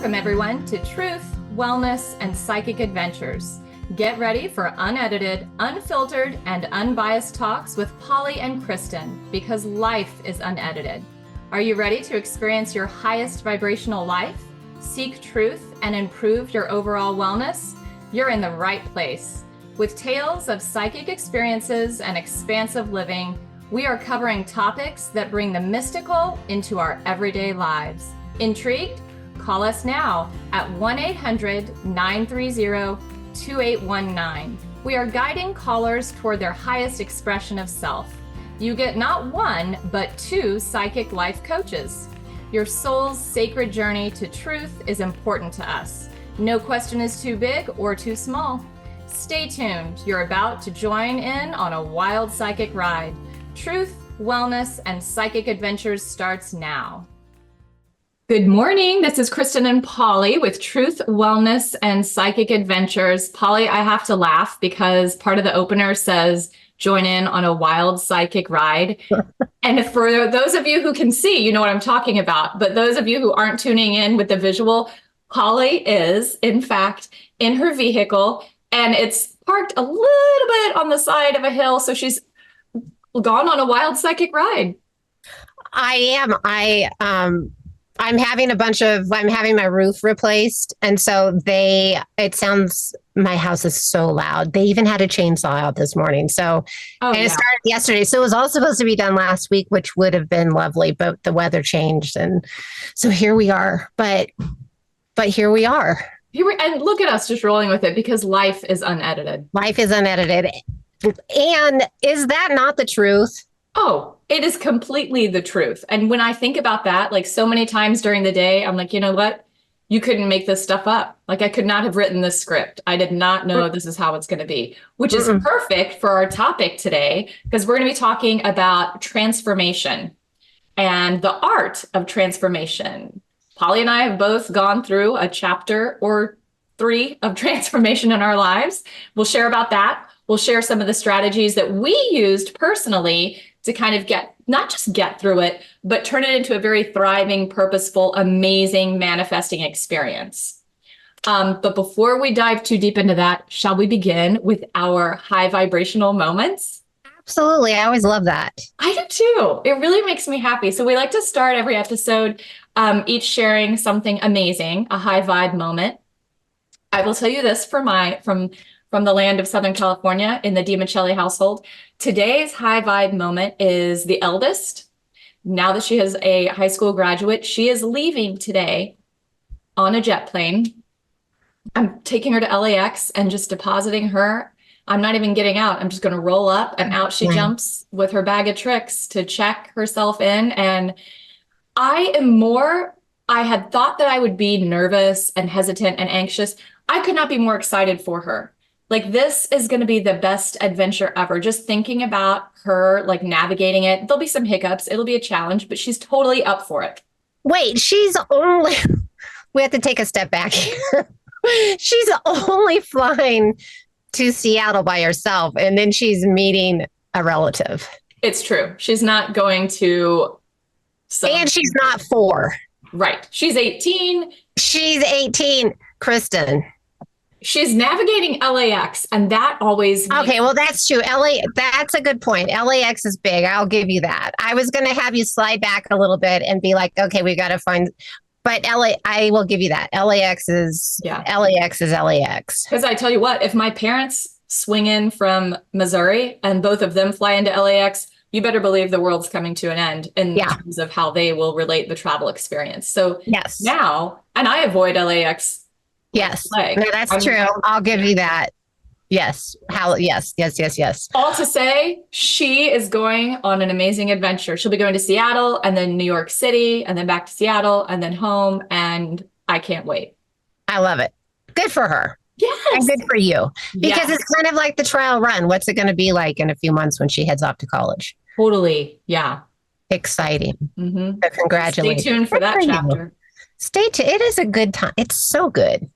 Welcome, everyone, to Truth, Wellness, and Psychic Adventures. Get ready for unedited, unfiltered, and unbiased talks with Polly and Kristin, because life is unedited. Are you ready to experience your highest vibrational life, seek truth, and improve your overall wellness? You're in the right place. With tales of psychic experiences and expansive living, we are covering topics that bring the mystical into our everyday lives. Intrigued? Call us now at 1-800-930-2819. We are guiding callers toward their highest expression of self. You get not one, but two psychic life coaches. Your soul's sacred journey to truth is important to us. No question is too big or too small. Stay tuned. You're about to join in on a wild psychic ride. Truth, Wellness, and Psychic Adventures starts now. Good morning. This is Kristin and Polly with Truth, Wellness, and Psychic Adventures. Polly, I have to laugh because part of the opener says, join in on a wild psychic ride. And for those of you who can see, you know what I'm talking about. But those of you who aren't tuning in with the visual, Polly is, in fact, in her vehicle, and it's parked a little bit on the side of a hill. So she's gone on a wild psychic ride. I'm having my roof replaced. And so it sounds, my house is so loud. They even had a chainsaw out this morning. So, it started yesterday. So it was all supposed to be done last week, which would have been lovely, but the weather changed. And so here we are, but here we are. And look at us just rolling with it because life is unedited. Life is unedited. And is that not the truth? Oh, it is completely the truth. And when I think about that, like so many times during the day, I'm like, you know what? You couldn't make this stuff up. Like I could not have written this script. I did not know this is how it's going to be, which is perfect for our topic today, because we're going to be talking about transformation and the art of transformation. Polly and I have both gone through a chapter or 3 of transformation in our lives. We'll share about that. We'll share some of the strategies that we used personally to kind of not just get through it, but turn it into a very thriving, purposeful, amazing manifesting experience. But before we dive too deep into that, shall we begin with our high vibrational moments? Absolutely. I always love that. I do too. It really makes me happy. So we like to start every episode, each sharing something amazing, a high vibe moment. I will tell you this from the land of Southern California in the DiMichele household. Today's high vibe moment is the eldest. Now that she is a high school graduate, she is leaving today on a jet plane. I'm taking her to LAX and just depositing her. I'm not even getting out. I'm just going to roll up and out she jumps with her bag of tricks to check herself in. And I had thought that I would be nervous and hesitant and anxious. I could not be more excited for her. Like, this is going to be the best adventure ever. Just thinking about her, like, navigating it. There'll be some hiccups. It'll be a challenge, but she's totally up for it. Wait, we have to take a step back here. She's only flying to Seattle by herself, and then she's meeting a relative. It's true. She's not going to. And she's not 4. Right. She's 18. She's 18, Kristin. She's navigating LAX, and that always... Okay, well, that's true. That's a good point. LAX is big. I'll give you that. I was going to have you slide back a little bit and be like, okay, we got to find... But I will give you that. LAX is LAX. Because I tell you what, if my parents swing in from Missouri and both of them fly into LAX, you better believe the world's coming to an end in terms of how they will relate the travel experience. So now, and I avoid LAX. Yes, no, that's true. I'll give you that. Yes. Yes. All to say, she is going on an amazing adventure. She'll be going to Seattle and then New York City and then back to Seattle and then home. And I can't wait. I love it. Good for her. Yes. And good for you. Because it's kind of like the trial run. What's it going to be like in a few months when she heads off to college? Totally. Yeah. Exciting. So congratulations. Stay tuned for that chapter. Stay tuned. It is a good time. It's so good.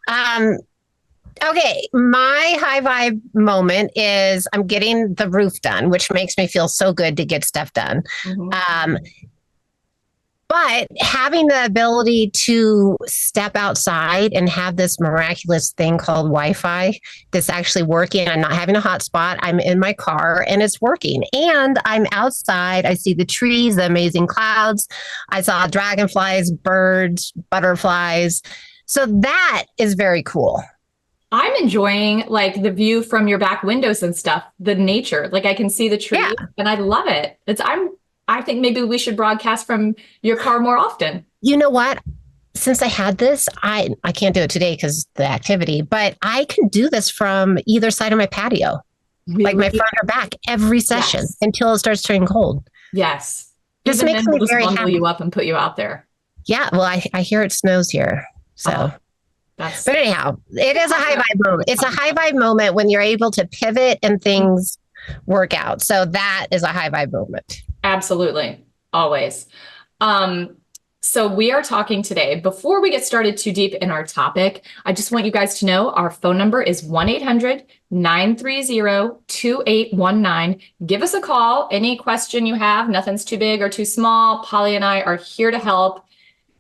Okay. My high vibe moment is I'm getting the roof done, which makes me feel so good to get stuff done. But having the ability to step outside and have this miraculous thing called Wi-Fi that's actually working. I'm not having a hotspot. I'm in my car and it's working. And I'm outside. I see the trees, the amazing clouds. I saw dragonflies, birds, butterflies. So that is very cool. I'm enjoying like the view from your back windows and stuff, the nature. Like I can see the trees and I love it. I think maybe we should broadcast from your car more often. You know what? Since I had this, I can't do it today because the activity, but I can do this from either side of my patio, really? Like my front or back every session until it starts turning cold. Yes. Just makes me very happy. Bundle you up and put you out there. Yeah. Well, I hear it snows here. So, but anyhow, it is a high vibe moment. It's a high vibe moment when you're able to pivot and things work out. So that is a high vibe moment. Absolutely. Always. So we are talking today. Before we get started too deep in our topic, I just want you guys to know our phone number is 1-800-930-2819. Give us a call. Any question you have, nothing's too big or too small. Polly and I are here to help.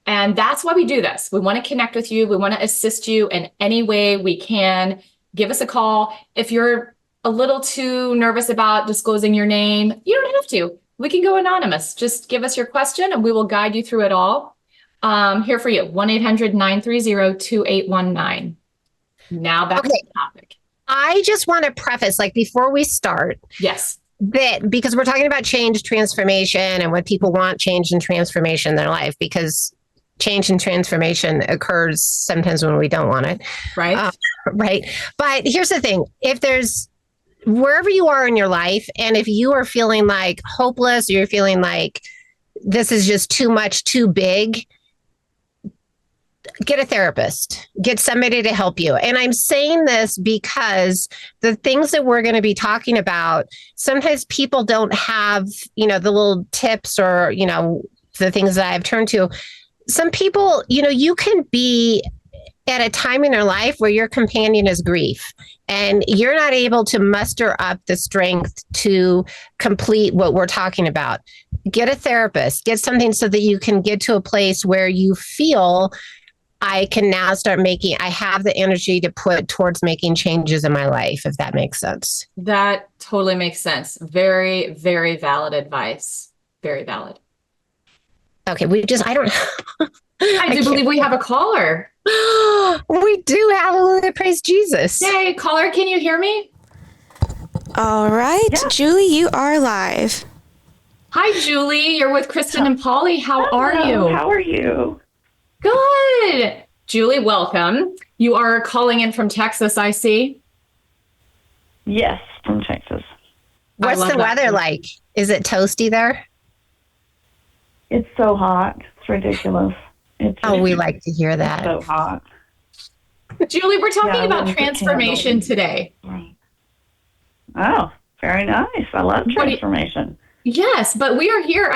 And that's why we do this. We want to connect with you. We want to assist you in any way we can. Give us a call. If you're a little too nervous about disclosing your name, you don't have to. We can go anonymous. Just give us your question and we will guide you through it all. Here for you, 1-800-930-2819. Now back to the topic. I just want to preface, like before we start. Yes. That because we're talking about change, transformation, and when people want change and transformation in their life, because change and transformation occurs sometimes when we don't want it. Right. Right. But here's the thing. If there's wherever you are in your life, and if you are feeling like hopeless, or you're feeling like this is just too much, too big, get a therapist, get somebody to help you. And I'm saying this because the things that we're going to be talking about, sometimes people don't have, the little tips or, the things that I've turned to. Some people, you can be at a time in your life where your companion is grief and you're not able to muster up the strength to complete what we're talking about. Get a therapist, get something so that you can get to a place where you feel I can now start I have the energy to put towards making changes in my life, if that makes sense. That totally makes sense. Very, very valid advice. Very valid. Okay, I don't I do believe we have a caller. We do. Hallelujah. Praise Jesus. Hey, caller, can you hear me? All right. Yeah. Julie, you are live. Hi, Julie. You're with Kristin and Polly. How are you? How are you? Good. Julie, welcome. You are calling in from Texas, I see. Yes, from Texas. What's the weather like? Is it toasty there? It's so hot. It's ridiculous. We like to hear that. It's so hot. Julie, we're talking about transformation today. Oh, very nice. I love transformation. Yes, but we are here.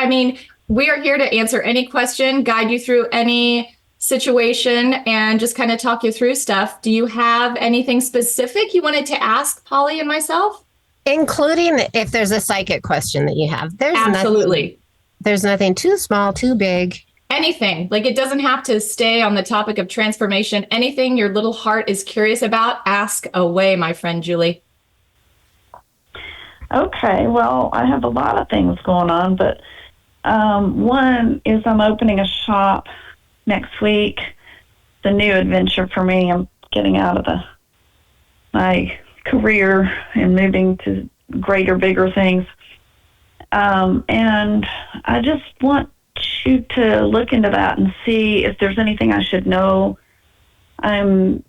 We are here to answer any question, guide you through any situation, and just kind of talk you through stuff. Do you have anything specific you wanted to ask Polly and myself? Including if there's a psychic question that you have. Absolutely. There's nothing too small, too big. Anything. Like it doesn't have to stay on the topic of transformation. Anything your little heart is curious about, ask away, my friend Julie. Okay. Well, I have a lot of things going on, but one is I'm opening a shop next week. It's a new adventure for me. I'm getting out of my career and moving to greater, bigger things. And I just want you to look into that and see if there's anything I should know. I'm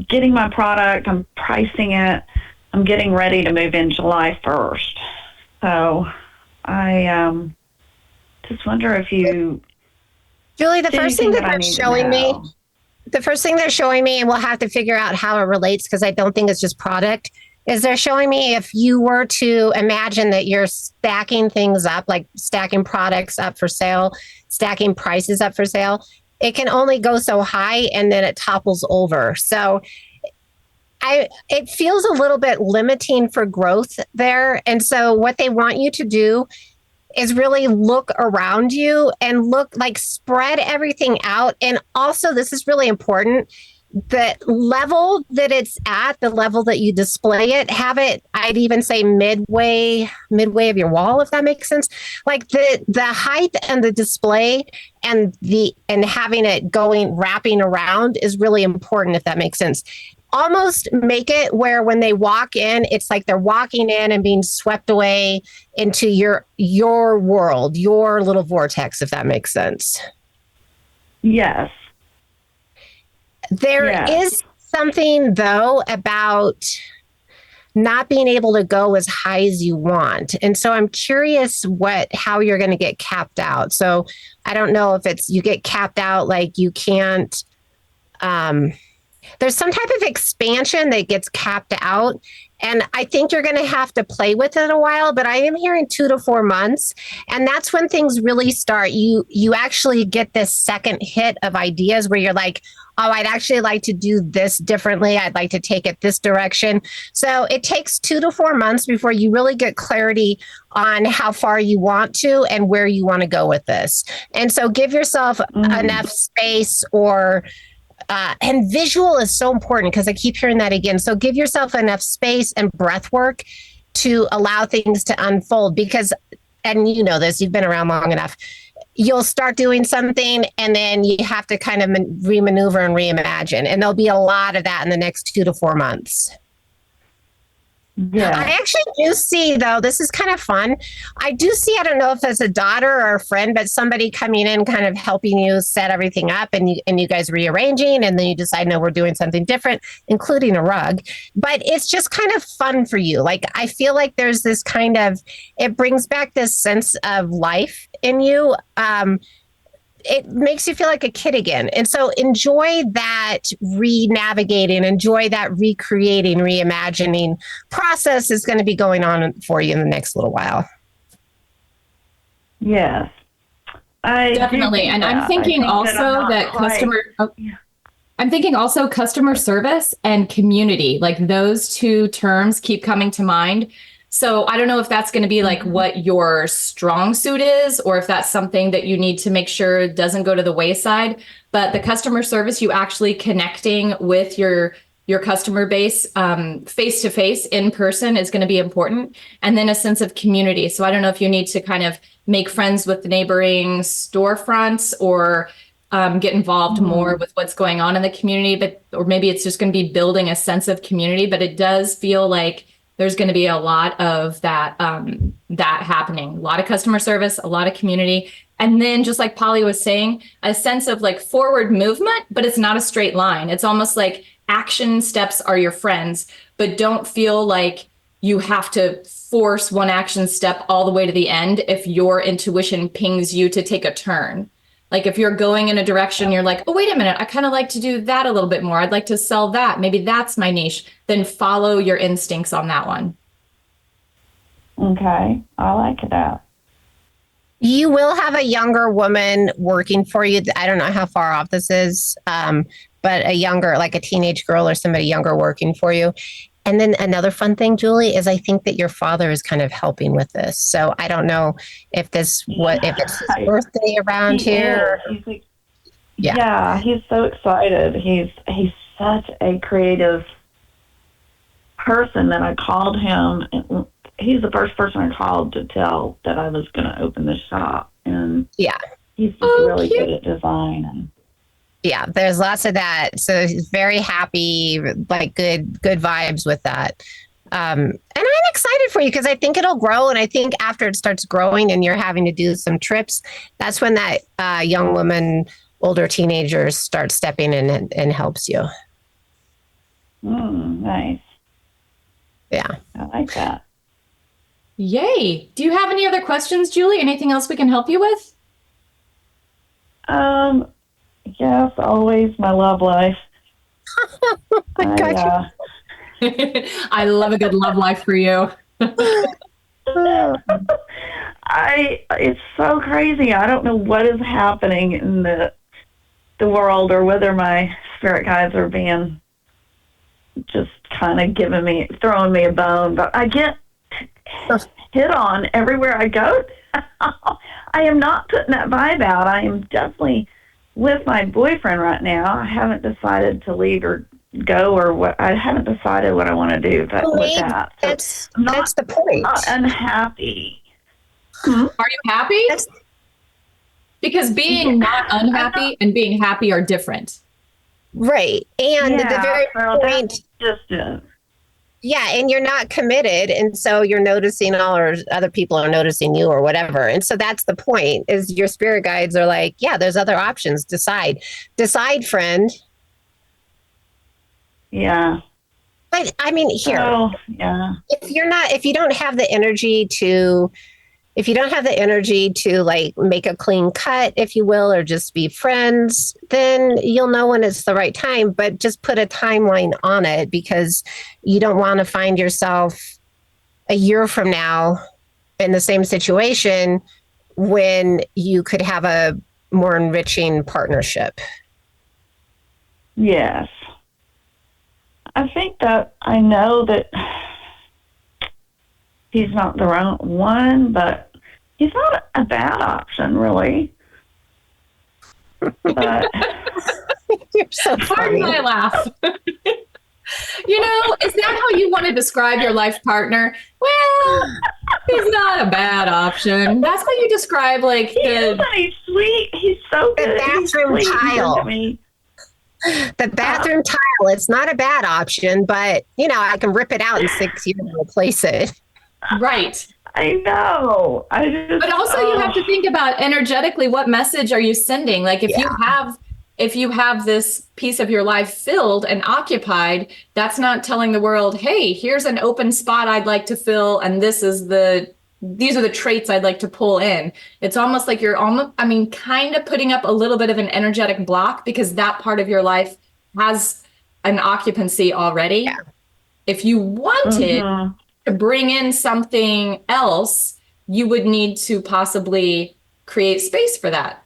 getting my product, I'm pricing it, I'm getting ready to move in July 1st. So I just wonder if you... Julie, the first thing that they're showing me, and we'll have to figure out how it relates because I don't think it's just product, is they're showing me if you were to imagine that you're stacking things up, like stacking products up for sale, stacking prices up for sale, it can only go so high and then it topples over. So it feels a little bit limiting for growth there. And so what they want you to do is really look around you and spread everything out. And also, this is really important. The level that it's at, the level that you display it, have it, I'd even say midway of your wall, if that makes sense. Like the height and the display and having it wrapping around is really important, if that makes sense. Almost make it where when they walk in, it's like they're walking in and being swept away into your world, your little vortex, if that makes sense. Yes. There is something, though, about not being able to go as high as you want. And so I'm curious how you're going to get capped out. So I don't know if you get capped out, like you can't, there's some type of expansion that gets capped out. And I think you're going to have to play with it a while, but I am hearing 2 to 4 months. And that's when things really start. You actually get this second hit of ideas where you're like, oh, I'd actually like to do this differently. I'd like to take it this direction. So it takes 2 to 4 months before you really get clarity on how far you want to and where you want to go with this. And so give yourself enough space and visual is so important because I keep hearing that again. So give yourself enough space and breath work to allow things to unfold because, and you know this, you've been around long enough, you'll start doing something and then you have to kind of remaneuver and reimagine. And there'll be a lot of that in the next 2 to 4 months. Yeah. I actually do see, though, this is kind of fun. I do see, I don't know if it's a daughter or a friend, but somebody coming in kind of helping you set everything up and you guys rearranging and then you decide, no, we're doing something different, including a rug. But it's just kind of fun for you. Like, I feel like there's this kind of, it brings back this sense of life in you. It makes you feel like a kid again. And so enjoy that re-navigating, enjoy that recreating, reimagining process is going to be going on for you in the next little while. Yes. Definitely. And I'm thinking also that I'm thinking also customer service and community, like those two terms keep coming to mind. So I don't know if that's going to be like what your strong suit is, or if that's something that you need to make sure doesn't go to the wayside. But the customer service, you actually connecting with your customer base face to face in person is going to be important. And then a sense of community. So I don't know if you need to kind of make friends with the neighboring storefronts or get involved more with what's going on in the community, or maybe it's just going to be building a sense of community. But it does feel like there's going to be a lot of that happening, a lot of customer service, a lot of community. And then just like Polly was saying, a sense of like forward movement, but it's not a straight line. It's almost like action steps are your friends, but don't feel like you have to force one action step all the way to the end if your intuition pings you to take a turn. Like if you're going in a direction, you're like, oh, wait a minute, I kind of like to do that a little bit more. I'd like to sell that. Maybe that's my niche. Then follow your instincts on that one. Okay. I like that. You will have a younger woman working for you. I don't know how far off this is, but a younger, like a teenage girl or somebody younger working for you. And then another fun thing, Julie, is I think that your father is kind of helping with this. So I don't know if if it's his birthday around here. Yeah, he's so excited. He's such a creative person that I called him. And he's the first person I called to tell that I was going to open the shop. And yeah, he's just really good at design and. Yeah, there's lots of that. So he's very happy, like good vibes with that. And I'm excited for you because I think it'll grow. And I think after it starts growing and you're having to do some trips, that's when that young woman, older teenagers start stepping in and helps you. Nice. Yeah. I like that. Yay. Do you have any other questions, Julie? Anything else we can help you with? Yes, always my love life. I love a good love life for you. It's so crazy. I don't know what is happening in the world, or whether my spirit guides are being just kind of throwing me a bone. But I get hit on everywhere I go. I am not putting that vibe out. I am definitely with my boyfriend right now. I haven't decided to leave or go or what. I haven't decided what I want to do with that. So that's the point. Not unhappy. Are you happy? Because being not unhappy and being happy are different. Right. And the very point. Yeah, and you're not committed, and so you're noticing or other people are noticing you or whatever. And so that's the point, is your spirit guides are like, yeah, there's other options. Decide, friend. Yeah. But I mean, here, if you don't have the energy to like make a clean cut, if you will, or just be friends, then you'll know when it's the right time. But just put a timeline on it, because you don't want to find yourself a year from now in the same situation when you could have a more enriching partnership. Yes. I think that I know that he's not the right one, but he's not a bad option, really. But you're so funny. Pardon my laugh. Is that how you want to describe your life partner? Well, he's not a bad option. That's how you describe he's sweet. He's so good. The bathroom tile. The bathroom tile. It's not a bad option, but I can rip it out in 6 years and replace it. Right. I know. But also you have to think about energetically, what message are you sending? Like if you have this piece of your life filled and occupied, that's not telling the world, hey, here's an open spot I'd like to fill, and these are the traits I'd like to pull in. It's almost like you're kind of putting up a little bit of an energetic block, because that part of your life has an occupancy already. Yeah. If you wanted to bring in something else, you would need to possibly create space for that.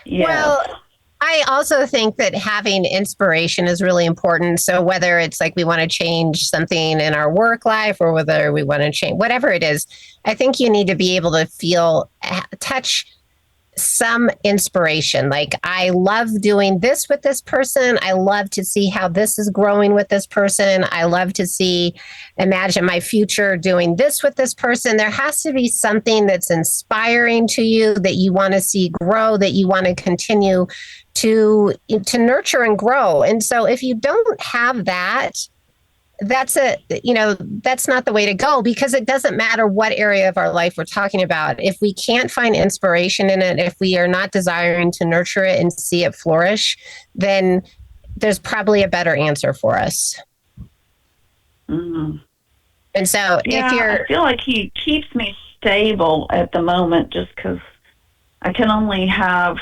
Yeah. Well, I also think that having inspiration is really important. So whether it's like we want to change something in our work life, or whether we want to change whatever it is, I think you need to be able to touch some inspiration. Like, I love doing this with this person. I love to see how this is growing with this person. I love to imagine my future doing this with this person. There has to be something that's inspiring to you, that you want to see grow, that you want to continue to nurture and grow. And so if you don't have that, that's not the way to go, because it doesn't matter what area of our life we're talking about. If we can't find inspiration in it, if we are not desiring to nurture it and see it flourish, then there's probably a better answer for us. Mm-hmm. And so I feel like he keeps me stable at the moment, just because I can only have,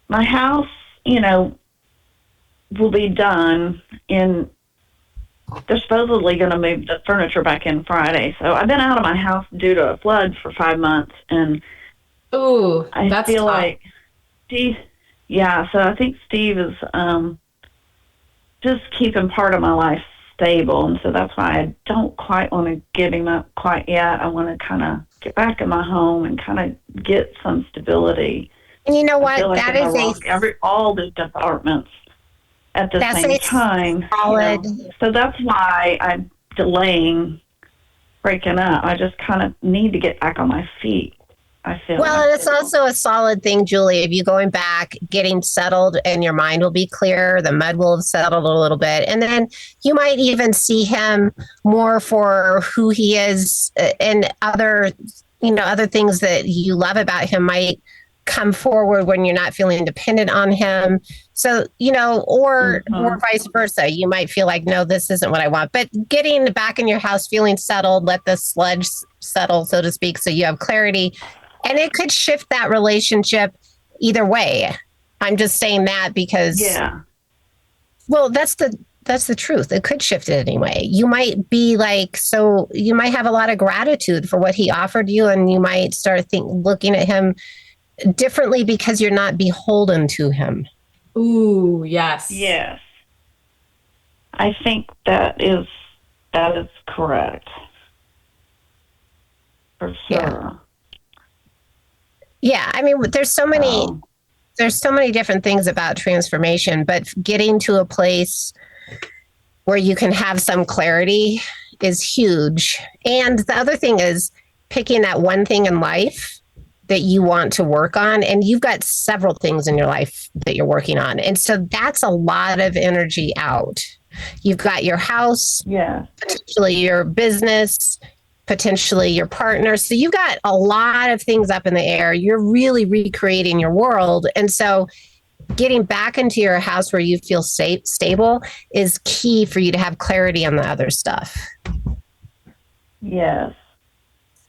my house, will be done they're supposedly going to move the furniture back in Friday. So I've been out of my house due to a flood for 5 months. And I feel like Steve, so I think Steve is just keeping part of my life stable. And so that's why I don't quite want to give him up quite yet. I want to kind of get back in my home and kind of get some stability. And you know what? Like that is all the departments at the same time. Solid. So that's why I'm delaying breaking up. I just kind of need to get back on my feet, I feel. Well, and it's also a solid thing, Julie, if you're going back, getting settled, and your mind will be clear, the mud will have settled a little bit. And then you might even see him more for who he is, and other things that you love about him might come forward when you're not feeling dependent on him. So, or vice versa. You might feel like, no, this isn't what I want. But getting back in your house, feeling settled, let the sludge settle, so to speak, so you have clarity. And it could shift that relationship either way. I'm just saying that because, well, that's the truth. It could shift it anyway. You might be you might have a lot of gratitude for what he offered you, and you might start looking at him differently because you're not beholden to him. Ooh, yes. Yes. I think that is That is correct. For sure. Yeah. I mean, there's so many different things about transformation, but getting to a place where you can have some clarity is huge. And the other thing is picking that one thing in life that you want to work on. And you've got several things in your life that you're working on. And so that's a lot of energy out. You've got your house, potentially your business, potentially your partner. So you've got a lot of things up in the air. You're really recreating your world. And so getting back into your house where you feel safe, stable is key for you to have clarity on the other stuff. Yes.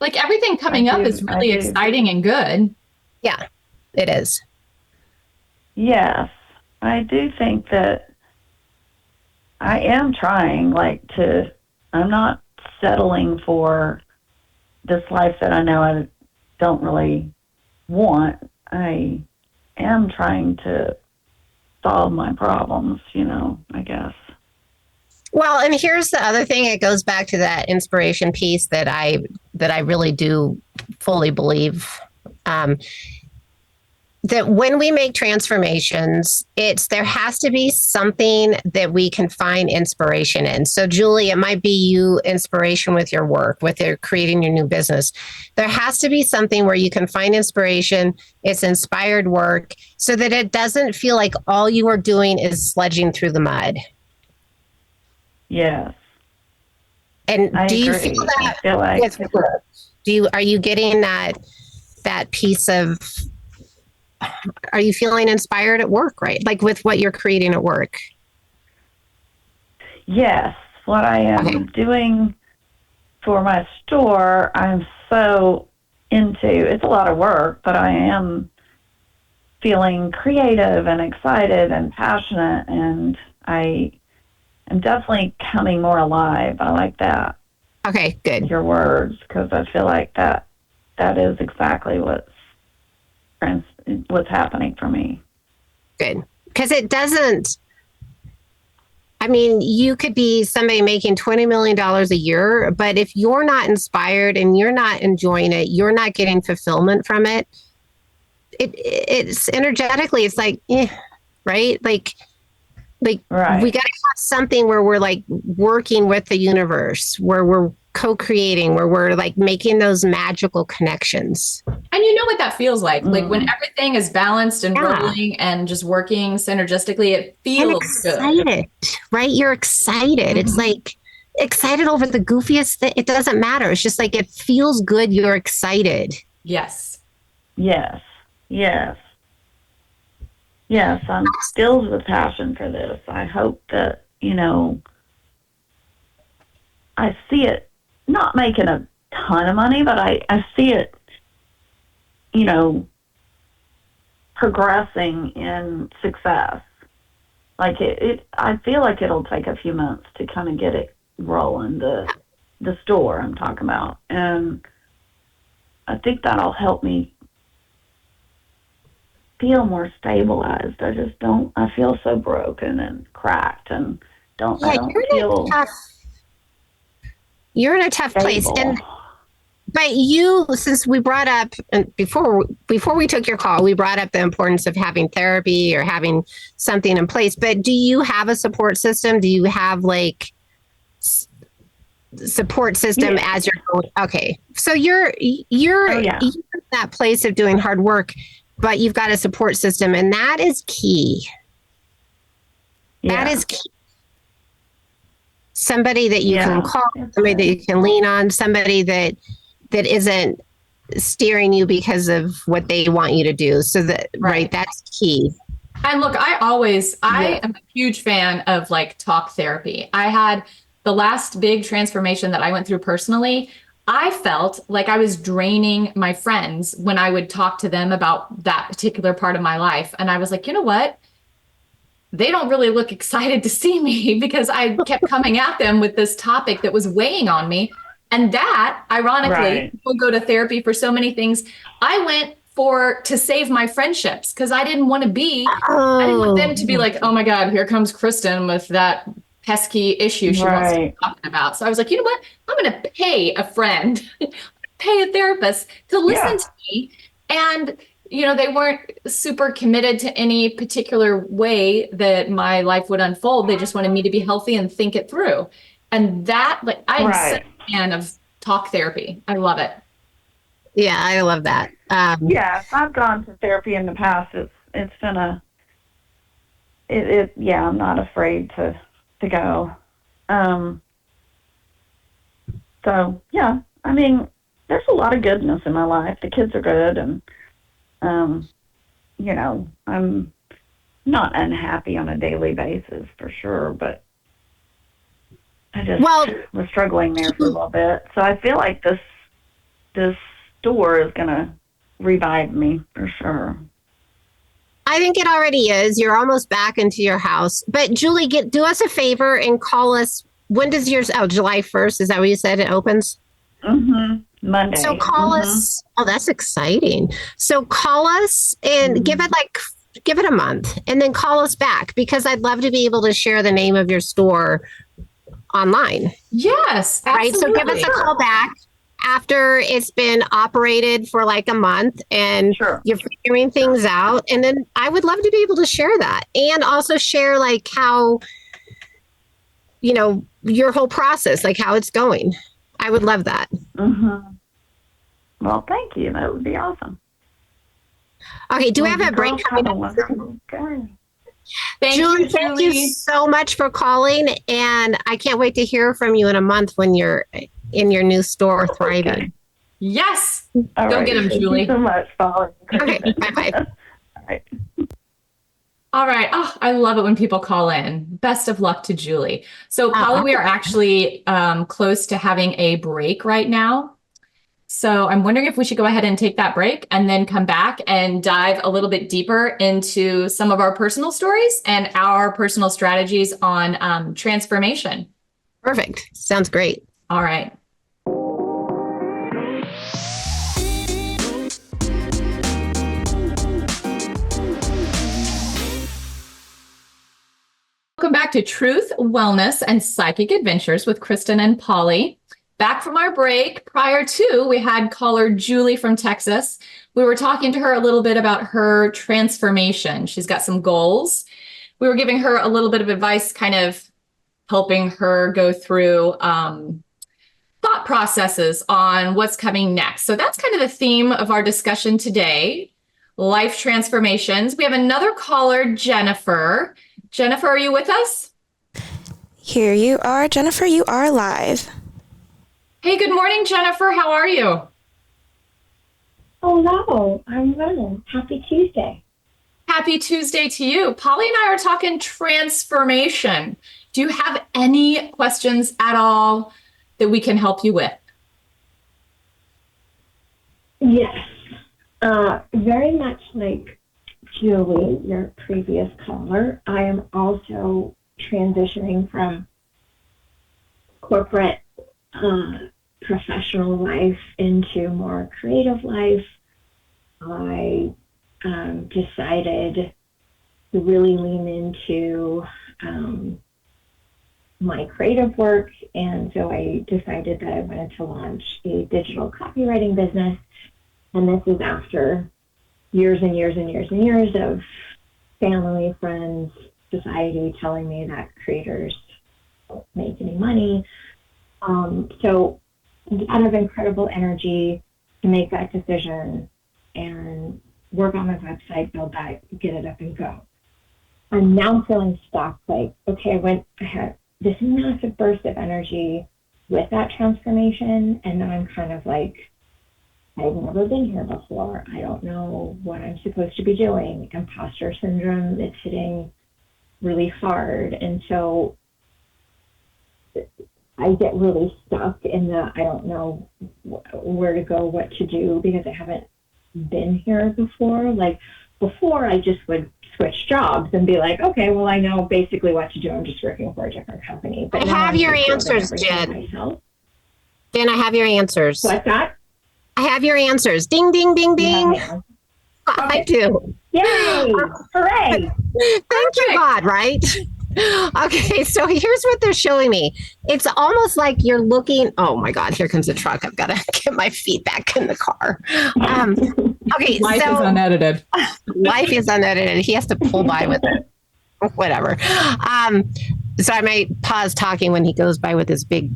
Like everything coming up is really exciting and good. Yeah, it is. Yes. I do think that I am trying, I'm not settling for this life that I know I don't really want. I am trying to solve my problems, I guess. Well, and here's the other thing. It goes back to that inspiration piece that I really do fully believe. That when we make transformations, there has to be something that we can find inspiration in. So, Julie, it might be you inspiration with your work, with your creating your new business. There has to be something where you can find inspiration. It's inspired work so that it doesn't feel like all you are doing is sledging through the mud. Yes. And I do you agree. feel that? I feel like are you getting that piece of? Are you feeling inspired at work, right? Like with what you're creating at work? Yes. What I am doing for my store, I'm so into. It's a lot of work, but I am feeling creative and excited and passionate, and I am definitely coming more alive. I like that. Okay, good. Your words, because I feel like that is exactly what's happening for me. Good. Because it doesn't, I mean, you could be somebody making $20 million a year, but if you're not inspired and you're not enjoying it, you're not getting fulfillment from it. It's energetically, it's like, right? Like right. We got to have something where we're like working with the universe, where we're co-creating, where we're like making those magical connections. And you know what that feels like? Like when everything is balanced and rolling and just working synergistically, it feels excited, good. Right? You're excited. Mm-hmm. It's like excited over the goofiest thing. It doesn't matter. It's just like it feels good. You're excited. Yes. Yes. Yes. Yes, I'm filled with passion for this. I hope that, I see it not making a ton of money, but I see it, progressing in success. Like I feel like it'll take a few months to kind of get it rolling, the store I'm talking about. And I think that'll help me feel more stabilized. I feel so broken and cracked and I don't feel you're in a tough place. And but since we brought up, and before we took your call, we brought up the importance of having therapy or having something in place. But do you have a support system? Do you have like support system as you're going? Okay. So you're in that place of doing hard work, but you've got a support system, and that is key. That is key. Somebody that you can call, somebody that you can lean on, somebody that isn't steering you because of what they want you to do. So right that's key. And look, I am a huge fan of like talk therapy. I had the last big transformation that I went through personally. I felt like I was draining my friends when I would talk to them about that particular part of my life. And I was like, you know what? They don't really look excited to see me because I kept coming at them with this topic that was weighing on me. And that, ironically, people go to therapy for so many things. I went to save my friendships because I didn't want them to be like, oh my God, here comes Kristin with that pesky issue she wants to be talking about. So I was like, you know what? I'm going to pay a friend, pay a therapist to listen to me. And, they weren't super committed to any particular way that my life would unfold. They just wanted me to be healthy and think it through. And that, I'm such a fan of talk therapy. I love it. Yeah, I love that. Yes, I've gone to therapy in the past. It's been I'm not afraid to go. So yeah, I mean, there's a lot of goodness in my life. The kids are good, and I'm not unhappy on a daily basis for sure, but I just was struggling there for a little bit. So I feel like this store is gonna revive me for sure. I think it already is. You're almost back into your house. But Julie, do us a favor and call us. When does yours? Oh, July 1st. Is that what you said? It opens? Mm-hmm. Monday. So call us. Oh, that's exciting. So call us and give it a month and then call us back, because I'd love to be able to share the name of your store online. Yes, absolutely. Right. So give us a call back after it's been operated for like a month and you're figuring things out. And then I would love to be able to share that and also share like how, your whole process, like how it's going. I would love that. Mm-hmm. Well, thank you. That would be awesome. Okay. Do we have a break coming up? Julie, thank you so much for calling. And I can't wait to hear from you in a month when you're in your new store thriving. Okay. Yes. All Go get them, Julie. Thank you so much, Polly. Okay. Bye-bye. All right. All right. Oh, I love it when people call in. Best of luck to Julie. So, Polly, we are actually close to having a break right now. So I'm wondering if we should go ahead and take that break and then come back and dive a little bit deeper into some of our personal stories and our personal strategies on transformation. Perfect. Sounds great. All right. Welcome back to Truth, Wellness, and Psychic Adventures with Kristin and Polly. Back from our break, prior to, we had caller Julie from Texas. We were talking to her a little bit about her transformation. She's got some goals. We were giving her a little bit of advice, kind of helping her go through thought processes on what's coming next. So that's kind of the theme of our discussion today, life transformations. We have another caller, Jennifer. Jennifer, are you with us? Here you are, Jennifer. You are live. Hey, good morning, Jennifer. How are you? Hello, I'm well. Happy Tuesday. Happy Tuesday to you. Polly and I are talking transformation. Do you have any questions at all that we can help you with? Yes. Very much like Julie, your previous caller, I am also transitioning from corporate professional life into more creative life. I decided to really lean into my creative work, and so I decided that I wanted to launch a digital copywriting business. And this is after years and years and years and years of family, friends, society telling me that creators don't make any money. So out of incredible energy to make that decision and work on my website, build that, get it up and go. I'm now feeling stuck, like, okay, I had this massive burst of energy with that transformation, and then I'm kind of like, I've never been here before. I don't know what I'm supposed to be doing. Imposter syndrome is hitting really hard. And so I get really stuck in the, I don't know where to go, what to do, because I haven't been here before. Like before, I just would switch jobs and be like, okay, well, I know basically what to do. I'm just working for a different company. But I have your answers, Jen. Jen, I have your answers. What's that? I have your answers. Ding, ding, ding, ding. I do. Yay! Hooray! Thank you, God, right? Okay, so here's what they're showing me. It's almost like you're looking. Oh my God, here comes the truck. I've got to get my feet back in the car. Okay, Life so is unedited. life is unedited. He has to pull by with it. Whatever. So I might pause talking when he goes by with his big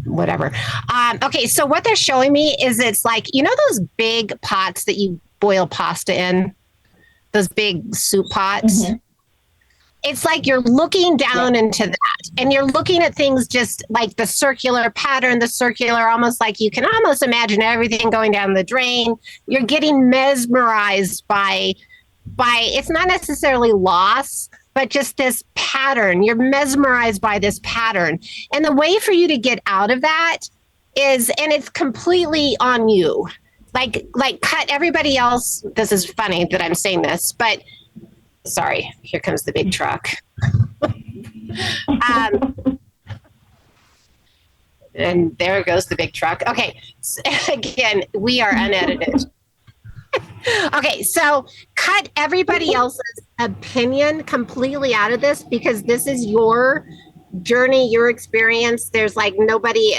whatever. Okay, so what they're showing me is it's like, you know, those big pots that you boil pasta in, those big soup pots. Mm-hmm. It's like you're looking down into that, and you're looking at things just like the circular pattern, almost like you can almost imagine everything going down the drain. You're getting mesmerized by it's not necessarily loss, but just this pattern. You're mesmerized by this pattern. And the way for you to get out of that is, and it's completely on you, like cut everybody else. This is funny that I'm saying this, but sorry, here comes the big truck. And there goes the big truck. Okay, so again, we are unedited. Okay, so cut everybody else's opinion completely out of this, because this is your journey, your experience. There's nobody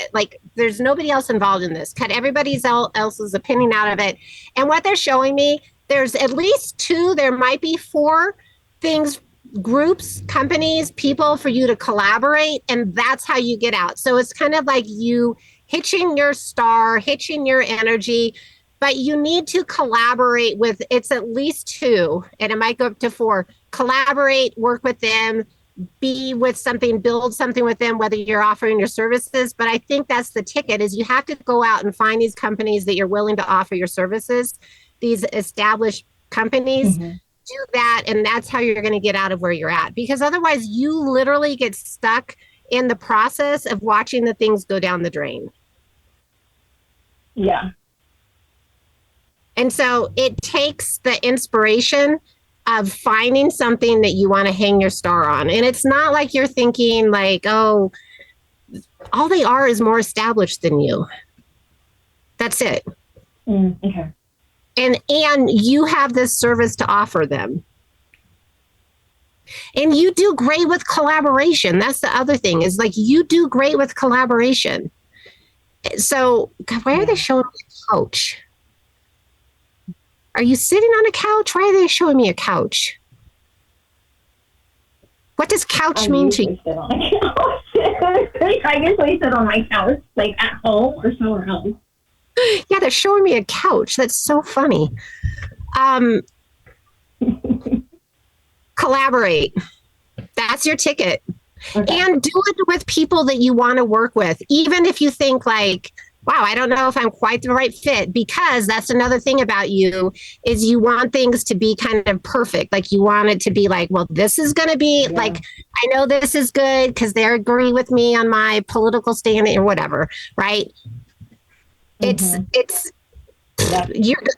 else involved in this. Cut everybody else's opinion out of it. And what they're showing me, there's at least 2, there might be 4 things, groups, companies, people for you to collaborate, and that's how you get out. So it's kind of like you hitching your star, hitching your energy, but you need to collaborate with, it's at least 2, and it might go up to 4. Collaborate, work with them, be with something, build something with them, whether you're offering your services. But I think that's the ticket, is you have to go out and find these companies that you're willing to offer your services, these established companies. Mm-hmm. Do that, and that's how you're going to get out of where you're at, because otherwise you literally get stuck in the process of watching the things go down the drain. Yeah. And so it takes the inspiration of finding something that you want to hang your star on. And it's not like you're thinking like, oh, all they are is more established than you. That's it. Okay. And you have this service to offer them. And you do great with collaboration. That's the other thing, is like you do great with collaboration. So why are they showing me a couch? Are you sitting on a couch? Why are they showing me a couch? What does couch mean to you? I usually sit on my couch, like at home or somewhere else. Yeah, they're showing me a couch. That's so funny. Collaborate. That's your ticket. Okay. And do it with people that you want to work with. Even if you think like, wow, I don't know if I'm quite the right fit, because that's another thing about you, is you want things to be kind of perfect. Like you want it to be like, well, this is going to be like, I know this is good because they agree with me on my political standing or whatever, right? It's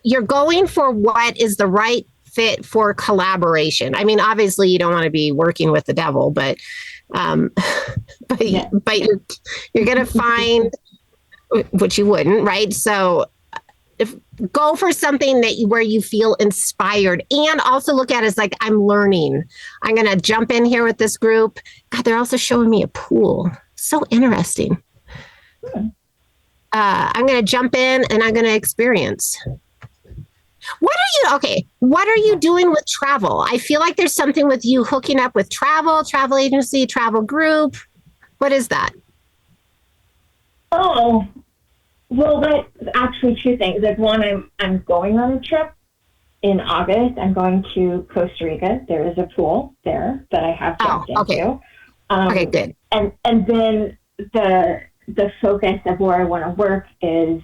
you're going for what is the right fit for collaboration. I mean, obviously you don't want to be working with the devil, but you're going to find which you wouldn't, right? So go for something where you feel inspired, and also look at it as like, I'm learning. I'm going to jump in here with this group. God, they're also showing me a pool. So interesting. I'm going to jump in and I'm going to experience. What are you doing with travel? I feel like there's something with you hooking up with travel agency, travel group. What is that? Oh, well, that's actually 2 things. Like, one, I'm going on a trip in August. I'm going to Costa Rica. There is a pool there that I have jumped into. Okay, good. And then the focus of where I want to work is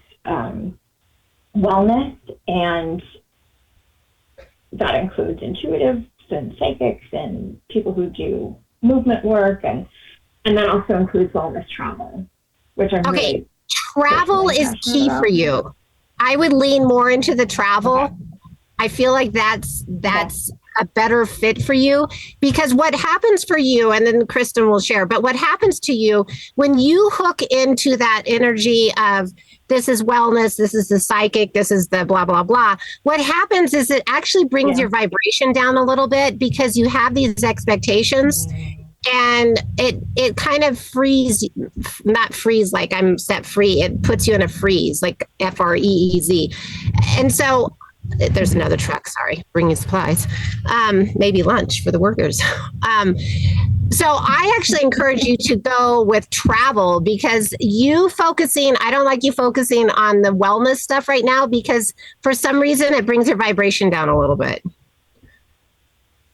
wellness, and that includes intuitives and psychics and people who do movement work, and that also includes wellness travel, which I'm really travel is key for you. I would lean more into the travel. Okay. I feel like that's a better fit for you, because what happens for you, and then Kristin will share, but what happens to you when you hook into that energy of this is wellness, this is the psychic, this is the blah, blah, blah. What happens is it actually brings your vibration down a little bit, because you have these expectations and it kind of not freeze like I'm set free. It puts you in a freeze, like freeze. And so there's another truck, sorry, bringing supplies, maybe lunch for the workers. So I actually encourage you to go with travel, because I don't like you focusing on the wellness stuff right now, because for some reason it brings your vibration down a little bit.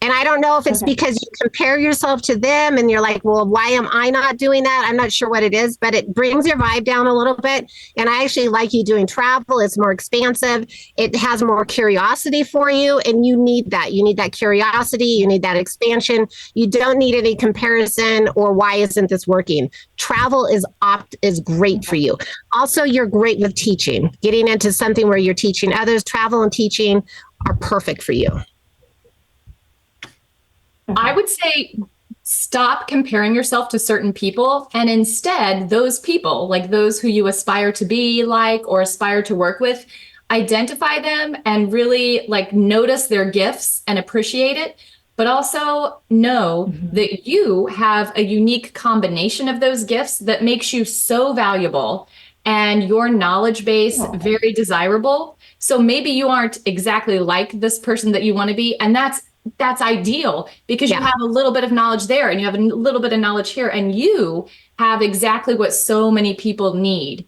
And I don't know if it's because you compare yourself to them and you're like, well, why am I not doing that? I'm not sure what it is, but it brings your vibe down a little bit. And I actually like you doing travel. It's more expansive. It has more curiosity for you. And you need that. You need that curiosity. You need that expansion. You don't need any comparison or why isn't this working? Travel is great for you. Also, you're great with teaching. Getting into something where you're teaching others, travel and teaching are perfect for you. I would say stop comparing yourself to certain people, and instead those people, like those who you aspire to be like or aspire to work with, identify them and really like notice their gifts and appreciate it, but also know that you have a unique combination of those gifts that makes you so valuable and your knowledge base very desirable. So maybe you aren't exactly like this person that you want to be, and that's ideal, because you have a little bit of knowledge there and you have a little bit of knowledge here, and you have exactly what so many people need.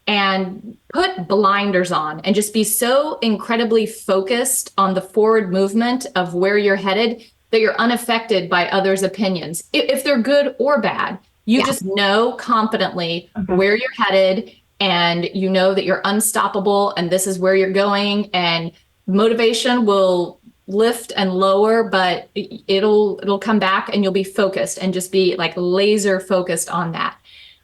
And put blinders on and just be so incredibly focused on the forward movement of where you're headed that you're unaffected by others' opinions, if they're good or bad. You just know confidently where you're headed, and you know that you're unstoppable and this is where you're going, and motivation will lift and lower, but it'll come back and you'll be focused and just be like laser focused on that.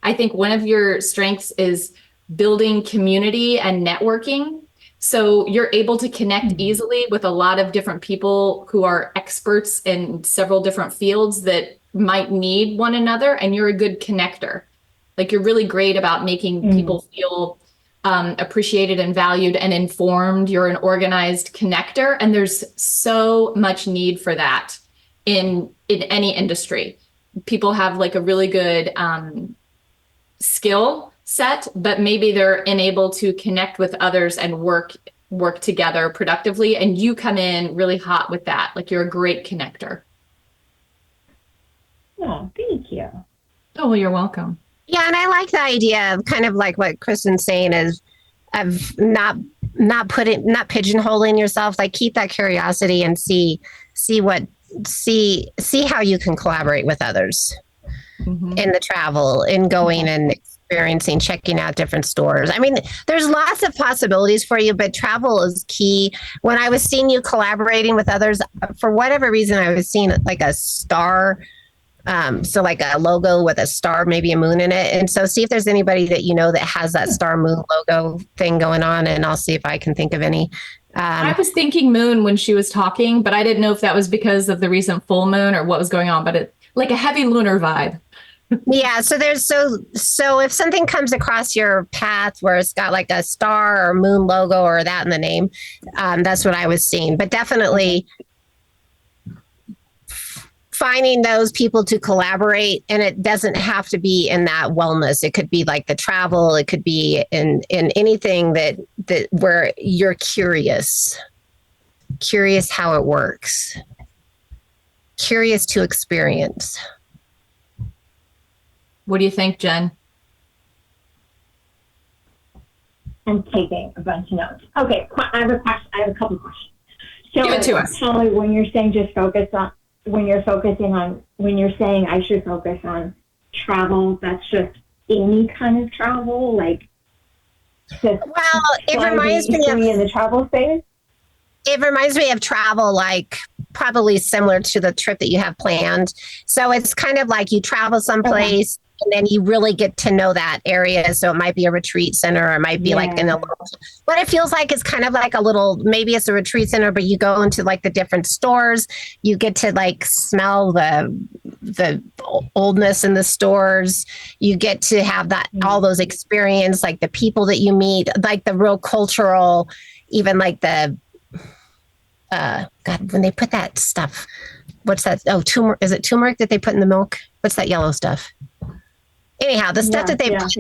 I think one of your strengths is building community and networking. So you're able to connect easily with a lot of different people who are experts in several different fields that might need one another. And you're a good connector. Like you're really great about making people feel appreciated and valued and informed. You're an organized connector, and there's so much need for that in any industry. People have like a really good skill set, but maybe they're unable to connect with others and work together productively. And you come in really hot with that. Like you're a great connector. Oh, thank you. Oh, well, you're welcome. Yeah, and I like the idea of kind of like what Kristin's saying is of not pigeonholing yourself. Like keep that curiosity and see how you can collaborate with others in the travel, in going and experiencing, checking out different stores. I mean, there's lots of possibilities for you, but travel is key. When I was seeing you collaborating with others, for whatever reason, I was seeing like a star. So like a logo with a star, maybe a moon in it. And so see if there's anybody that you know that has that star moon logo thing going on, and I'll see if I can think of any. I was thinking moon when she was talking, but I didn't know if that was because of the recent full moon or what was going on, but it like a heavy lunar vibe. Yeah. So so if something comes across your path where it's got like a star or moon logo or that in the name, that's what I was seeing. But definitely finding those people to collaborate, and it doesn't have to be in that wellness. It could be like the travel. It could be in anything that where you're curious how it works, curious to experience. What do you think, Jen? I'm taking a bunch of notes. Okay, I have a question. I have a couple questions. So, give it to us. Polly, when you're saying just focus on, when you're saying I should focus on travel, that's just any kind of travel, like just it reminds me of in the travel space. It reminds me of travel, like probably similar to the trip that you have planned. So it's kind of like you travel someplace and then you really get to know that area. So it might be a retreat center, or it might be like in a little, what it feels like is kind of like a little, maybe it's a retreat center, but you go into like the different stores, you get to like smell the oldness in the stores. You get to have that, all those experience, like the people that you meet, like the real cultural, even like the, God, when they put that stuff, what's that? Oh, turmeric. Is it turmeric that they put in the milk? What's that yellow stuff? Anyhow, the stuff that they put,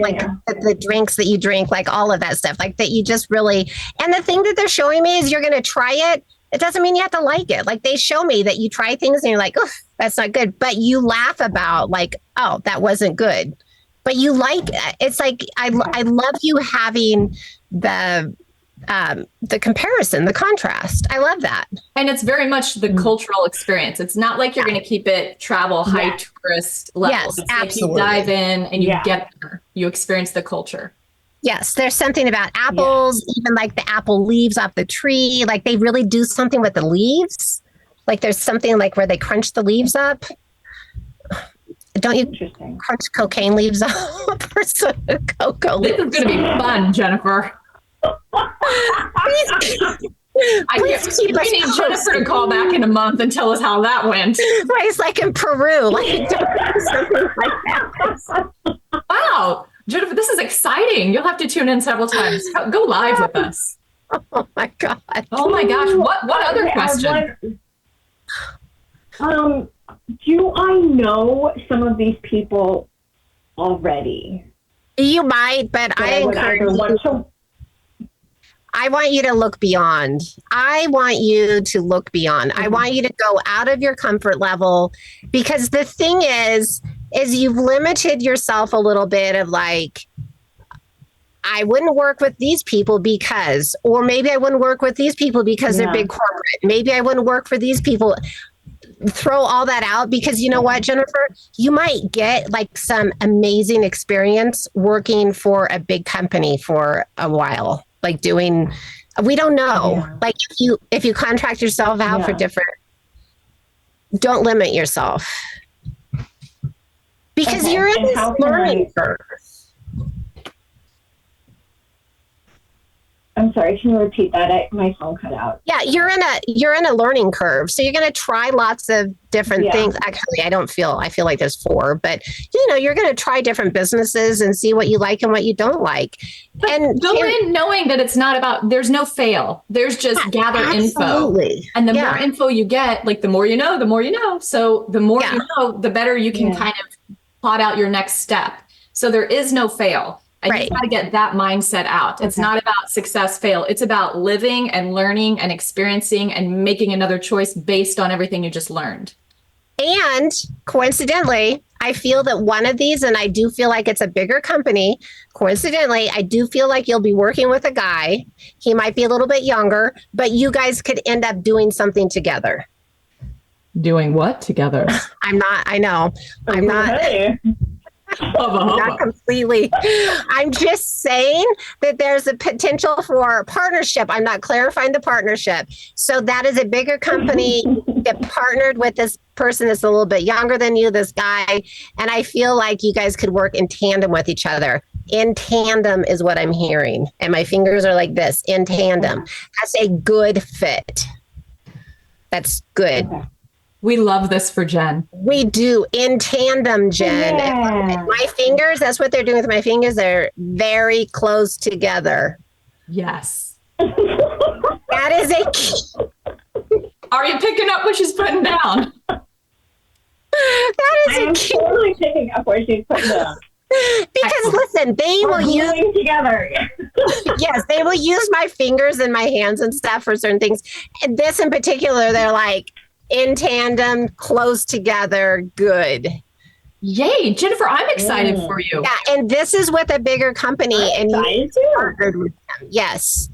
the drinks that you drink, like all of that stuff, like that you just really, and the thing that they're showing me is you're going to try it. It doesn't mean you have to like it. Like they show me that you try things and you're like, oh, that's not good. But you laugh about like, oh, that wasn't good. But you like, it's like, I love you having the comparison, the contrast. I love that. And it's very much the cultural experience. It's not like you're going to keep it travel, high tourist level. Yes, it's absolutely. like you dive in and you get there. You experience the culture. Yes, there's something about apples, even like the apple leaves off the tree. Like they really do something with the leaves. Like there's something like where they crunch the leaves up. Don't you crunch cocaine leaves up or some cocoa leaves? This is going to be fun, Jennifer. We need Jennifer to call back in a month and tell us how that went. Right, it's like in Peru, like something like that. Wow, Jennifer, this is exciting. You'll have to tune in several times. Go live with us. Oh my God. Oh my gosh. What other question? Do I know some of these people already? You might, but I encourage you. I want you to look beyond. I want you to look beyond. I want you to go out of your comfort level, because the thing is you've limited yourself a little bit of like, I wouldn't work with these people because, or maybe I wouldn't work with these people because they're big corporate. Maybe I wouldn't work for these people. Throw all that out, because you know what, Jennifer, you might get like some amazing experience working for a big company for a while. Like doing, we don't know. Like if you contract yourself out for different, don't limit yourself, because you're in this learning curve. I'm sorry, can you repeat that? My phone cut out. Yeah, you're in a learning curve. So you're going to try lots of different things. Actually, I feel like there's 4, but you're going to try different businesses and see what you like and what you don't like. And go in knowing that it's not about, there's no fail. There's just gather info. And the more info you get, like the more you know, the more you know. So the more you know, the better you can kind of plot out your next step. So there is no fail. And you got to get that mindset out. It's not about success, fail. It's about living and learning and experiencing and making another choice based on everything you just learned. And coincidentally, I feel that one of these, and I do feel like it's a bigger company. Coincidentally, I do feel like you'll be working with a guy. He might be a little bit younger, but you guys could end up doing something together. Doing what together? I'm not not completely. I'm just saying that there's a potential for partnership. I'm not clarifying the partnership. So that is a bigger company that partnered with this person that's a little bit younger than you, this guy. And I feel like you guys could work in tandem with each other. In tandem is what I'm hearing. And my fingers are like this, in tandem. That's a good fit. That's good. Okay. We love this for Jen. We do, in tandem, Jen. Yeah. My fingers, that's what they're doing with my fingers. They're very close together. Yes. That is a key. Are you picking up what she's putting down? That is a key. I'm totally picking up what she's putting down. Because listen, they will use together. Yes, they will use my fingers and my hands and stuff for certain things. And this in particular, they're like, in tandem, close together, good. Yay, Jennifer, I'm excited for you. Yeah, and this is with a bigger company. And you partnered with them. Yes.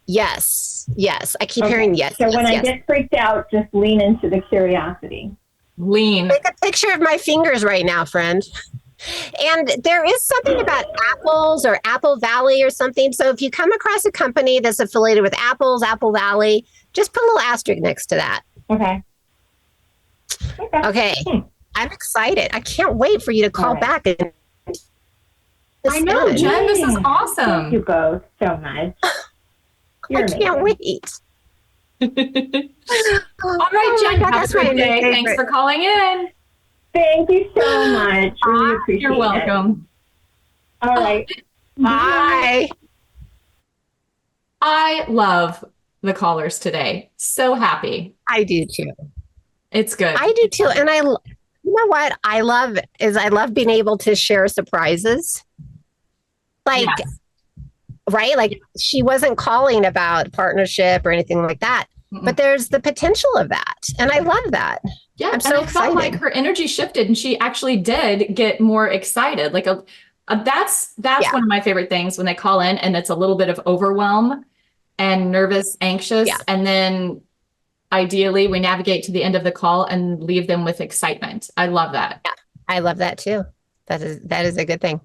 Yes. Yes. I keep hearing yes. So yes, when yes. I get freaked out, just lean into the curiosity. Lean. Take a picture of my fingers right now, friend. And there is something about apples or Apple Valley or something. So if you come across a company that's affiliated with apples, Apple Valley, just put a little asterisk next to that. Okay. Okay. I'm excited. I can't wait for you to call back. And I know, Jen, this is awesome. Thank you both so much. I can't wait. All right, Jen, have a great day. Thanks for calling in. Thank you so much. Really appreciate You're welcome. It. All right. Bye. I love the callers today. So happy. I do too. It's good. I do too. And you know what I love being able to share surprises. Like, Yes. right? Like she wasn't calling about partnership or anything like that, but there's the potential of that. And I love that. Yeah. I'm so I felt like excited. her energy shifted and she actually did get more excited. Like that's one of my favorite things when they call in and it's a little bit of overwhelm and nervous, anxious. Yeah. And then ideally we navigate to the end of the call and leave them with excitement. I love that. Yeah, I love that too. That is a good thing.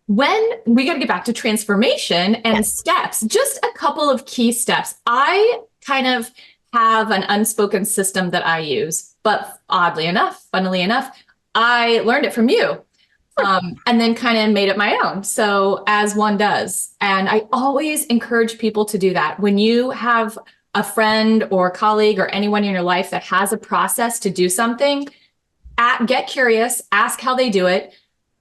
When we got to get back to transformation and steps, just a couple of key steps. I kind of have an unspoken system that I use, but funnily enough, I learned it from you. And then kind of made it my own. So as one does. And I always encourage people to do that. When you have a friend or colleague or anyone in your life that has a process to do something, get curious, ask how they do it,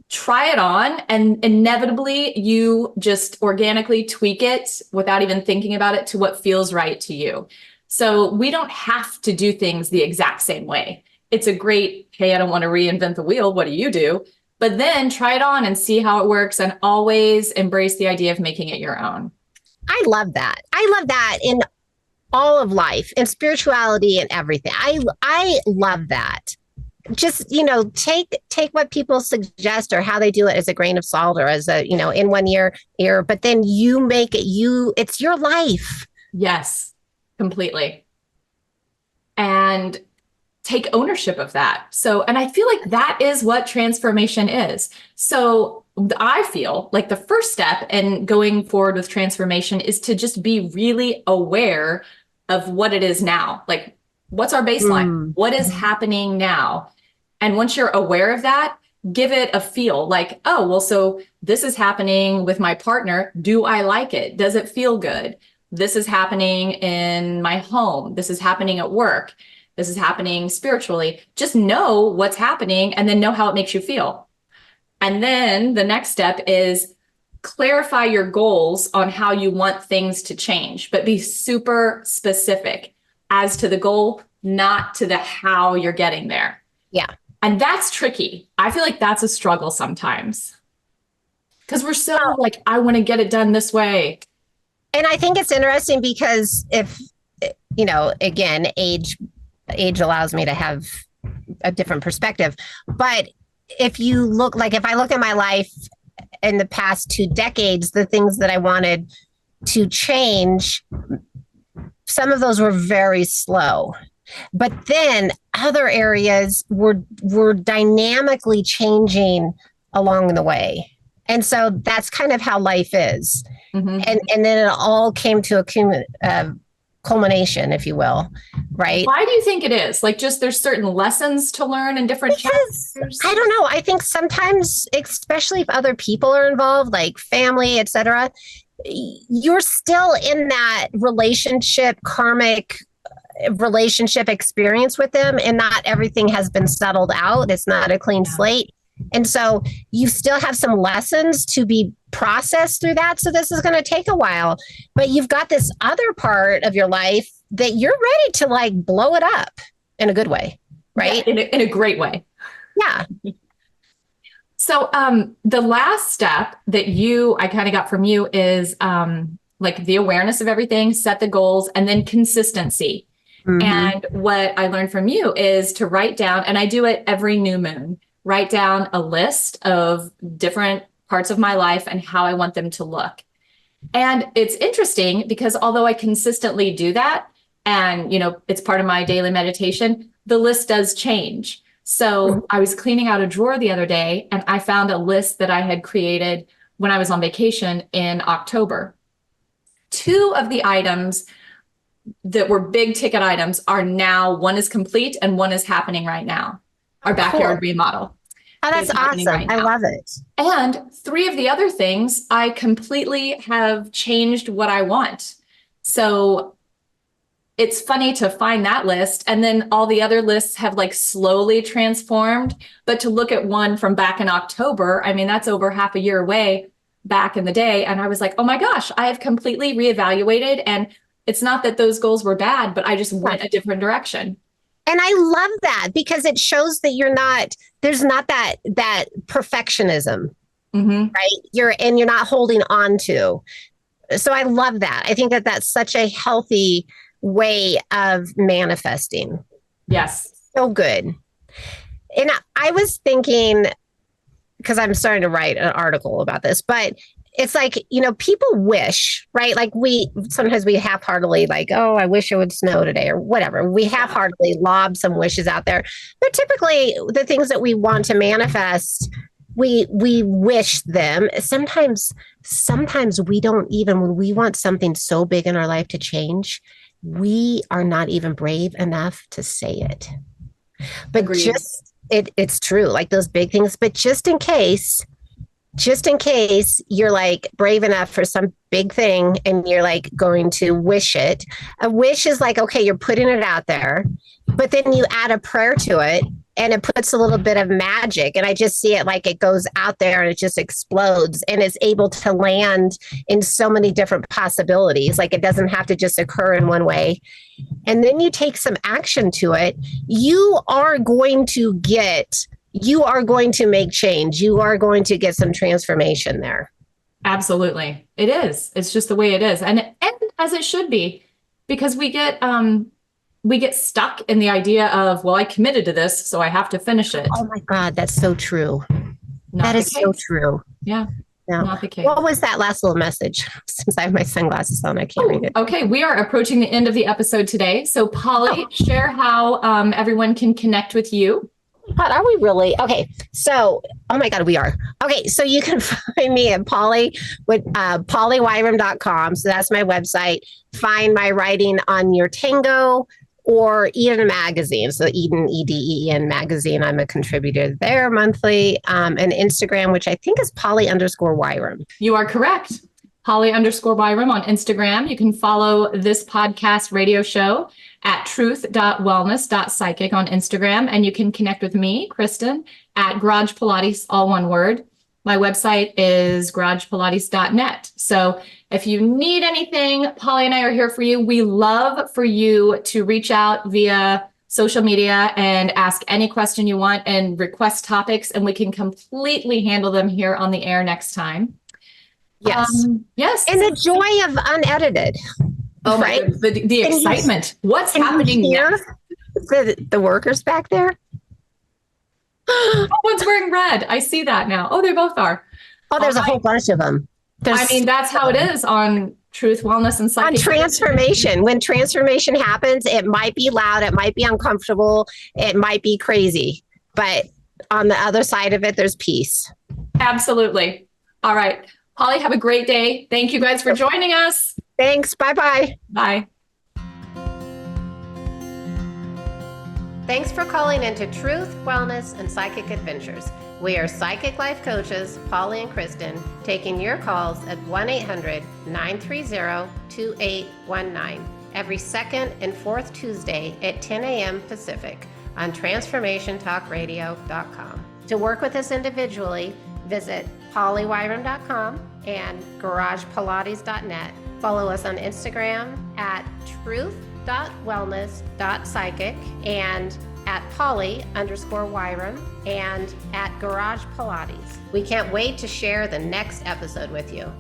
try it on, and inevitably you just organically tweak it without even thinking about it to what feels right to you. So we don't have to do things the exact same way. It's a great, hey, I don't want to reinvent the wheel. What do you do? But then try it on and see how it works, and always embrace the idea of making it your own. I love that. I love that in all of life, in spirituality and everything. I love that. Just, take what people suggest or how they do it as a grain of salt or as a, in one ear, but then you make it it's your life. Yes, completely. And take ownership of that. So, and I feel like that is what transformation is. So I feel like the first step in going forward with transformation is to just be really aware of what it is now. Like, what's our baseline? What is happening now? And once you're aware of that, give it a feel like, oh, well, so this is happening with my partner. Do I like it? Does it feel good? This is happening in my home. This is happening at work. This is happening spiritually. Just know what's happening and then know how it makes you feel. And then the next step is clarify your goals on how you want things to change, but be super specific as to the goal, not to the how you're getting there. Yeah. And that's tricky. I feel like that's a struggle sometimes because we're so like, I want to get it done this way. And I think it's interesting because if, again, age allows me to have a different perspective. But if I look at my life in the past 2 decades, the things that I wanted to change, some of those were very slow. But then other areas were dynamically changing along the way. And so that's kind of how life is. Mm-hmm. And then it all came to a culmination, if you will, right? Why do you think it is? Like, just there's certain lessons to learn in different chapters? I don't know. I think sometimes, especially if other people are involved, like family, etc., you're still in that karmic relationship experience with them, and not everything has been settled out. It's not a clean slate. And so you still have some lessons to be processed through that. So this is going to take a while, but you've got this other part of your life that you're ready to like blow it up in a good way, right? Yeah, in a great way. Yeah. So the last step that I kind of got from you is like the awareness of everything, set the goals, and then consistency. Mm-hmm. And what I learned from you is to write down, and I do it every new moon, write down a list of different parts of my life and how I want them to look. And it's interesting because although I consistently do that, and it's part of my daily meditation, the list does change. So I was cleaning out a drawer the other day and I found a list that I had created when I was on vacation in October. 2 of the items that were big ticket items are now, one is complete and one is happening right now. Our backyard remodel. Oh, that's awesome. Right, I love it. And 3 of the other things, I completely have changed what I want. So it's funny to find that list. And then all the other lists have like slowly transformed. But to look at one from back in October, I mean, that's over half a year away back in the day. And I was like, oh my gosh, I have completely reevaluated. And it's not that those goals were bad, but I just went a different direction. And I love that because it shows that there's not that perfectionism, right? You're not holding on to. So I love that. I think that that's such a healthy way of manifesting. Yes. So good. And I was thinking, because I'm starting to write an article about this, but it's like, people wish, right? Like sometimes we half-heartedly like, oh, I wish it would snow today or whatever. We half-heartedly lob some wishes out there. But typically the things that we want to manifest, we wish them. Sometimes we don't even, when we want something so big in our life to change, we are not even brave enough to say it. But Agreed. It's true, like those big things, but just in case you're like brave enough for some big thing and you're like going to wish it. A wish is like, okay, you're putting it out there, but then you add a prayer to it and it puts a little bit of magic. And I just see it like it goes out there and it just explodes and it's able to land in so many different possibilities. Like it doesn't have to just occur in one way. And then you take some action to it. You are going to make change. You are going to get some transformation there. Absolutely. It is. It's just the way it is. And as it should be, because we get stuck in the idea of, well, I committed to this, so I have to finish it. Oh my God, that's so true. Not that is the so case. true. Yeah. No. Not the case. What was that last little message? Since I have my sunglasses on, I can't read it. Okay, we are approaching the end of the episode today. So Polly, share how everyone can connect with you. But are we really? Okay. So, oh my God, we are. Okay. So you can find me at pollywyrem.com. So that's my website. Find my writing on Your Tango or Eden Magazine. So Eden, EDEN Magazine. I'm a contributor there monthly. And Instagram, which I think is Polly_Wyrem. You are correct. Polly_Wyrem on Instagram. You can follow this podcast radio show at truth.wellness.psychic on Instagram. And you can connect with me, Kristin, at Garage Pilates, all one word. My website is garagepilates.net. So if you need anything, Polly and I are here for you. We love for you to reach out via social media and ask any question you want and request topics, and we can completely handle them here on the air next time. Yes. Yes. And the joy of unedited. Oh my right? goodness, the excitement. What's happening here? next? The workers back there? One's wearing red. I see that now. Oh, they both are. Oh, there's a whole bunch of them. That's how it is on Truth, Wellness, and Psychic. On transformation. When transformation happens, it might be loud, it might be uncomfortable, it might be crazy. But on the other side of it, there's peace. Absolutely. All right. Polly, have a great day. Thank you guys for joining us. Thanks. Bye-bye. Bye. Thanks for calling into Truth, Wellness, and Psychic Adventures. We are psychic life coaches, Polly and Kristin, taking your calls at 1-800-930-2819 every second and fourth Tuesday at 10 a.m. Pacific on transformationtalkradio.com. To work with us individually, visit pollywyrem.com and garagepilates.net. Follow us on Instagram at truth.wellness.psychic and at Polly_Wyrem and at Garage Pilates. We can't wait to share the next episode with you.